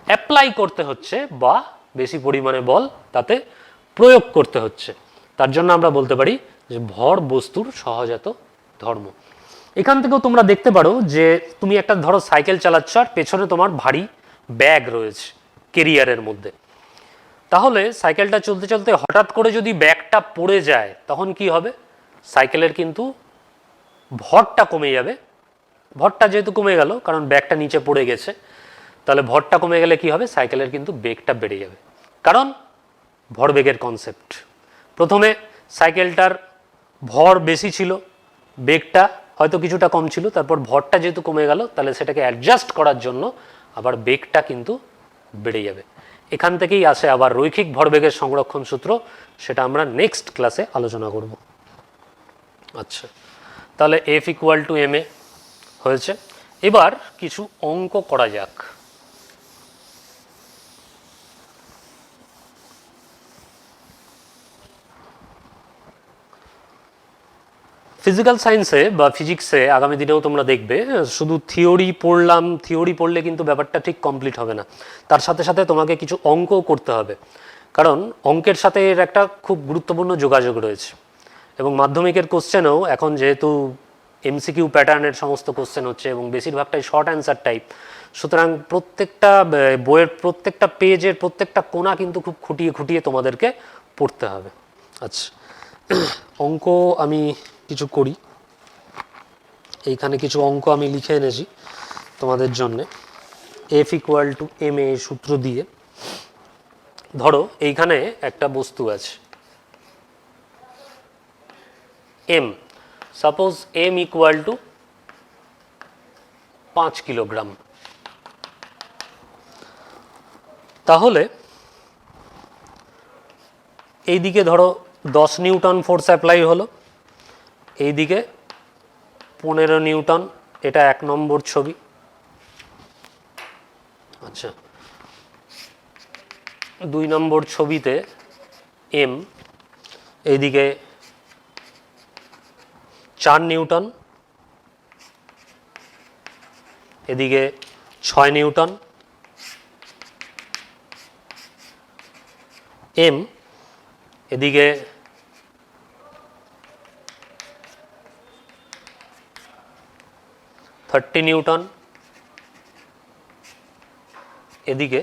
অ্যাপ্লাই করতে হচ্ছে বা বেশি পরিমাণে বল তাতে প্রয়োগ করতে হচ্ছে। তার জন্য আমরা বলতে পারি যে ভর বস্তুর সহজাত ধর্ম। এখান থেকেও তোমরা দেখতে পারো যে তুমি একটা ধরো সাইকেল চালাচ্ছ আর পেছনে তোমার ভারী ব্যাগ রয়েছে কেরিয়ারের মধ্যে, তাহলে সাইকেলটা চলতে চলতে হঠাৎ করে যদি ব্যাগটা পড়ে যায় তখন কি হবে? সাইকেলের কিন্তু ভরটা কমে যাবে। ভরটা যেহেতু কমে গেল কারণ ব্যাগটা নিচে পড়ে গেছে, তাহলে ভরটা কমে গেলে কি হবে? সাইকেলের কিন্তু বেগটা বেড়ে যাবে, কারণ ভরবেগের কনসেপ্ট। প্রথমে সাইকেলটার ভর বেশি ছিল, বেগটা হয়তো কিছুটা কম ছিল, তারপর ভরটা যেহেতু কমে গেল তাহলে সেটাকে অ্যাডজাস্ট করার জন্য আবার বেগটা কিন্তু বেড়ে যাবে। এখান থেকেই আসে আবার রৈখিক ভরবেগের সংরক্ষণ সূত্র, সেটা আমরা নেক্সট ক্লাসে আলোচনা করব। আচ্ছা, তাহলে F equal to M A হয়েছে। এবার কিছু অঙ্ক করা যাক। ফিজিক্যাল সায়েন্সে বা ফিজিক্সে আগামী দিনেও তোমরা দেখবে শুধু থিওরি পড়লাম, থিওরি পড়লে কিন্তু ব্যাপারটা ঠিক কমপ্লিট হবে না, তার সাথে সাথে তোমাকে কিছু অঙ্কও করতে হবে, কারণ অঙ্কের সাথে এর একটা খুব গুরুত্বপূর্ণ যোগাযোগ রয়েছে। এবং মাধ্যমিকের কোশ্চেনেও এখন যেহেতু এমসিকিউ প্যাটার্নের সমস্ত কোশ্চেন হচ্ছে এবং বেশিরভাগটাই শর্ট অ্যান্সার টাইপ, সুতরাং প্রত্যেকটা বইয়ের প্রত্যেকটা পেজের প্রত্যেকটা কোণা কিন্তু খুব খুঁটিয়ে খুঁটিয়ে তোমাদেরকে পড়তে হবে। আচ্ছা, অঙ্ক আমি কিছু করি। এইখানে কিছু অঙ্ক আমি লিখে এনেছি তোমাদের জন্যে। F equal to M a সূত্র দিয়ে ধরো এইখানে একটা বস্তু আছে m, suppose m equal to 5 kilogram. তাহলে এইদিকে ধরো 10 নিউটন ফোর্স অ্যাপ্লাই হলো, এইদিকে 15 নিউটন, এটা 1 নম্বর ছবি। আচ্ছা, 2 নম্বর ছবিতে এম, এইদিকে 4 নিউটন, এদিকে 6 নিউটন। এম এদিকে 30 নিউটন, এদিকে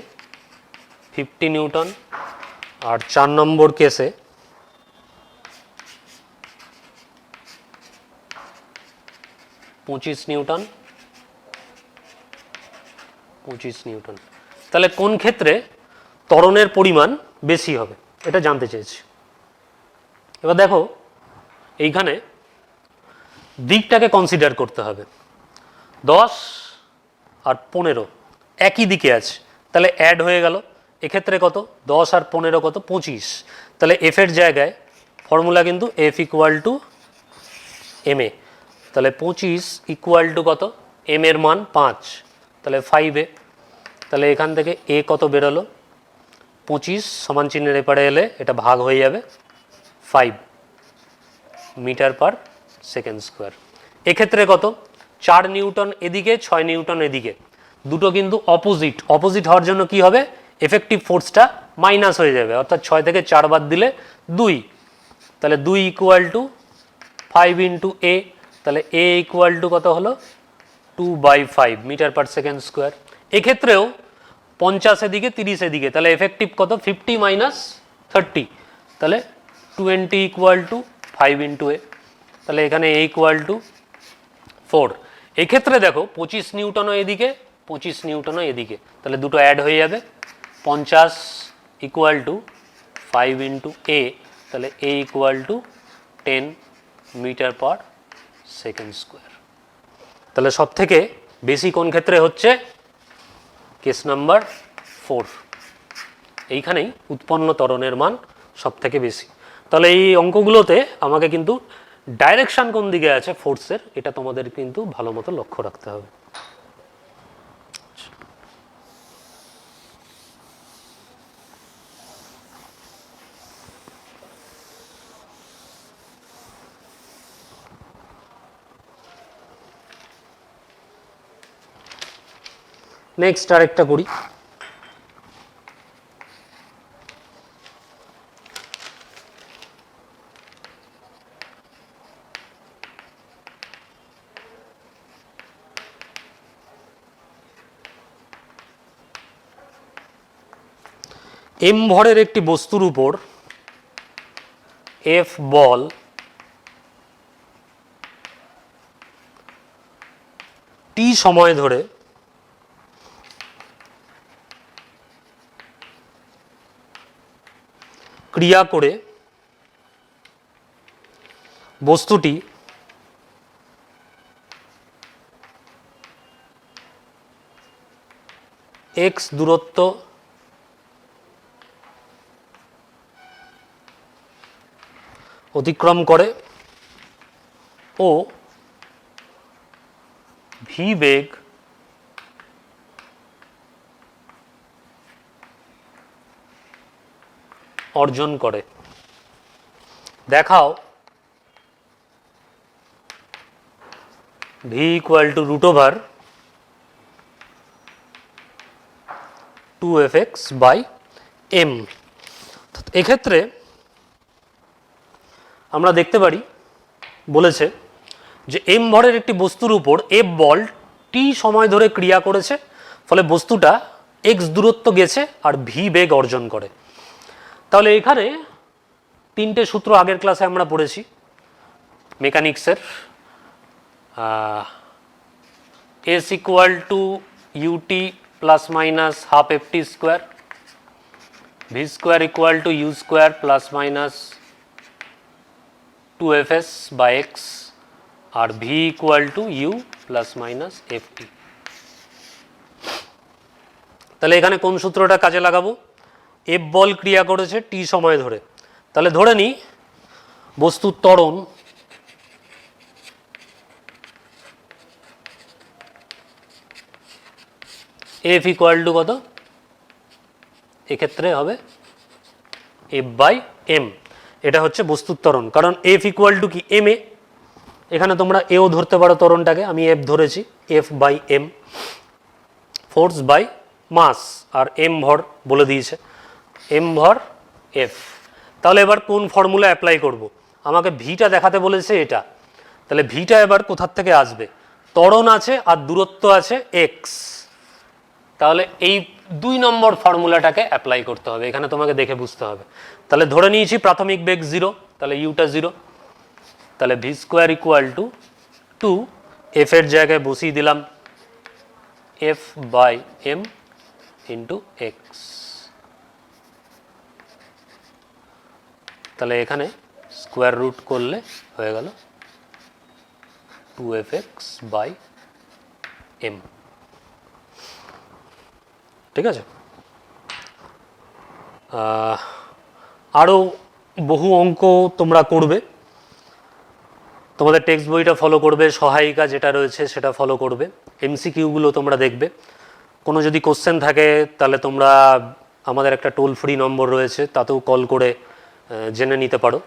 50 নিউটন, আর 4 নম্বর কেসে 25 নিউটন, 25 নিউটন। তাহলে কোন ক্ষেত্রে ত্বরণের পরিমাণ বেশি হবে এটা জানতে চেয়েছি। এবার দেখো এইখানে দিকটাকে কনসিডার করতে হবে। 10 আর 15 একই দিকে আছে, তাহলে অ্যাড হয়ে গেল। এক্ষেত্রে কত? 10 আর 15 কত? 25। তাহলে এফ এর জায়গায় ফর্মুলা কিন্তু F equal to M A. তাহলে 25 ইকুয়াল টু কত? এম এর মান 5, তাহলে 5 এ। তাহলে এখান থেকে এ কত বেরোলো? 25 সমান চিহ্নের এপারে এলে এটা ভাগ হয়ে যাবে 5 মিটার পার সেকেন্ড স্কোয়ার। এক্ষেত্রে কত? 4 নিউটন এদিকে, 6 নিউটন এদিকে, দুটো কিন্তু অপোজিট। অপোজিট হওয়ার জন্য কি হবে? এফেক্টিভ ফোর্সটা মাইনাস হয়ে যাবে, অর্থাৎ 6 থেকে 4 বাদ দিলে 2। তাহলে 2 ইকুয়াল টু 5 ইন্টু এ, তাহলে এ ইকুয়াল টু কত হলো? 2/5 মিটার পার সেকেন্ড স্কোয়ার। এক্ষেত্রেও 50 এদিকে, 30 এদিকে, তাহলে এফেক্টিভ কত? 50 মাইনাস 30, তাহলে 20 ইকুয়াল টু 5 ইন্টু এ। তাহলে এখানে এ ইকুয়াল টু 4। এক্ষেত্রে দেখো 25 নিউটনও এদিকে, 25 নিউটনও এদিকে, তাহলে দুটো অ্যাড হয়ে যাবে। 50 ইকুয়াল টু 5 ইন্টু এ, তাহলে A equal to 10 metre per second square. তাহলে সব থেকে বেশি কোন ক্ষেত্রে হচ্ছে? Case number 4। এইখানেই উৎপন্ন ত্বরণের মান সব থেকে বেশি। তাহলে এই অঙ্কগুলোতে আমাকে কিন্তু ডাইরেকশন কোন দিকে আছে ফোর্সের, এটা তোমাদের কিন্তু ভালো মতো লক্ষ্য রাখতে হবে। নেক্সট আরেকটা করি। এম ভরের একটি বস্তুর উপর এফ বল টি সময় ধরে ক্রিয়া করে বস্তুটি এক্স দূরত্ব অতিক্রম করে ও ভি বেগ অর্জন করে। দেখাও v equal to root over 2fx by m. এক্ষেত্রে আমরা দেখতে পারি বলেছে যে এম ভরের একটি বস্তুর উপর এফ বল টি সময় ধরে ক্রিয়া করেছে, ফলে বস্তুটা এক্স দূরত্ব গেছে আর ভি বেগ অর্জন করে। তাহলে এখানে তিনটে সূত্র আগের ক্লাসে আমরা পড়েছি মেকানিক্সের। S equal to u t plus minus half f t square, v square equal to u square plus minus 2fs by x, আর v equal to u plus minus f t. তাহলে এখানে কোন সূত্রটা কাজে লাগাবো? এফ বল ক্রিয়া করেছে টি সময় ধরে, তাহলে ধরে নিই বস্তুর ত্বরণ এফ ইকুয়াল টু কত? এক্ষেত্রে হবে এফ বাই এম। এটা হচ্ছে বস্তুর ত্বরণ, কারণ এফ ইকুয়াল টু কি এম এ। এখানে তোমরা এও ধরতে পারো ত্বরণটাকে, আমি এফ ধরেছি, f by m. Force by mass, আর এম ভর বলে দিয়েছে, এম ভর এফ। তাহলে এবার কোন ফর্মুলা অ্যাপ্লাই করব? আমাকে ভিটা দেখাতে বলেছে এটা, তাহলে ভিটা এবার কোথার থেকে আসবে? ত্বরণ আছে আর দূরত্ব আছে এক্স, তাহলে এই 2 নম্বর ফর্মুলাটাকে অ্যাপ্লাই করতে হবে। এখানে তোমাকে দেখে বুঝতে হবে। তাহলে ধরে নিয়েছি প্রাথমিক বেগ 0, তাহলে ইউটা 0, তাহলে v square equal to 2 f এর জায়গায় বসিয়ে দিলাম f by m into x. তাহলে এখানে স্কোয়ার রুট করলে হয়ে গেল 2fx বাই এম। ঠিক আছে, আরও বহু অঙ্ক তোমরা করবে, তোমাদের টেক্সট বইটা ফলো করবে, সহায়িকা যেটা রয়েছে সেটা ফলো করবে, এমসিকিউগুলো তোমরা দেখবে। কোনো যদি কোশ্চেন থাকে তাহলে তোমরা আমাদের একটা টোল ফ্রি নম্বর রয়েছে, তাতেও কল করে জেনে নিতে পারো।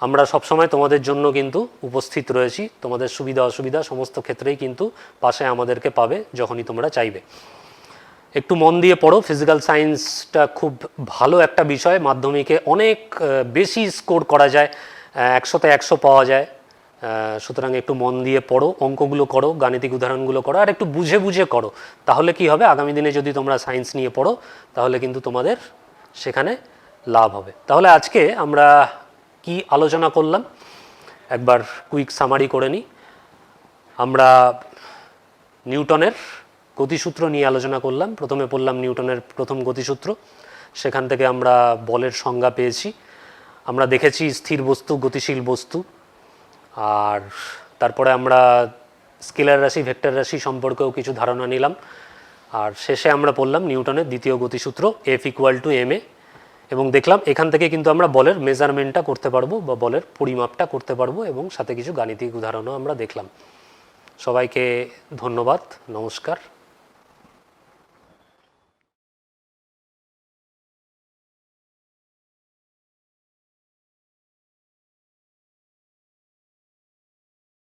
আমরা সবসময় তোমাদের জন্য কিন্তু উপস্থিত রয়েছি, তোমাদের সুবিধা অসুবিধা সমস্ত ক্ষেত্রেই কিন্তু পাশে আমাদেরকে পাবে যখনই তোমরা চাইবে। একটু মন দিয়ে পড়ো, ফিজিক্যাল সায়েন্সটা খুব ভালো একটা বিষয়, মাধ্যমিকে অনেক বেশি স্কোর করা যায়, 100তে 100 পাওয়া যায়। সুতরাং একটু মন দিয়ে পড়ো, অঙ্কগুলো করো, গাণিতিক উদাহরণগুলো করো, আর একটু বুঝে বুঝে করো। তাহলে কি হবে, আগামী দিনে যদি তোমরা সায়েন্স নিয়ে পড়ো তাহলে কিন্তু তোমাদের সেখানে লাভ হবে। তাহলে আজকে আমরা কি আলোচনা করলাম একবার কুইক সামারি করে নিই। আমরা নিউটনের গতিসূত্র নিয়ে আলোচনা করলাম। প্রথমে পড়লাম নিউটনের প্রথম গতিসূত্র, সেখান থেকে আমরা বলের সংজ্ঞা পেয়েছি। আমরা দেখেছি স্থির বস্তু, গতিশীল বস্তু, আর তারপরে আমরা স্কেলার রাশি, ভেক্টর রাশি সম্পর্কেও কিছু ধারণা নিলাম। আর শেষে আমরা পড়লাম নিউটনের দ্বিতীয় গতিসূত্র F equal to M A, এবং দেখলাম এখান থেকে কিন্তু আমরা বলের মেজারমেন্টটা করতে পারবো বা বলের পরিমাপটা করতে পারবো, এবং সাথে কিছু গাণিতিক উদাহরণও আমরা দেখলাম। সবাইকে ধন্যবাদ, নমস্কার।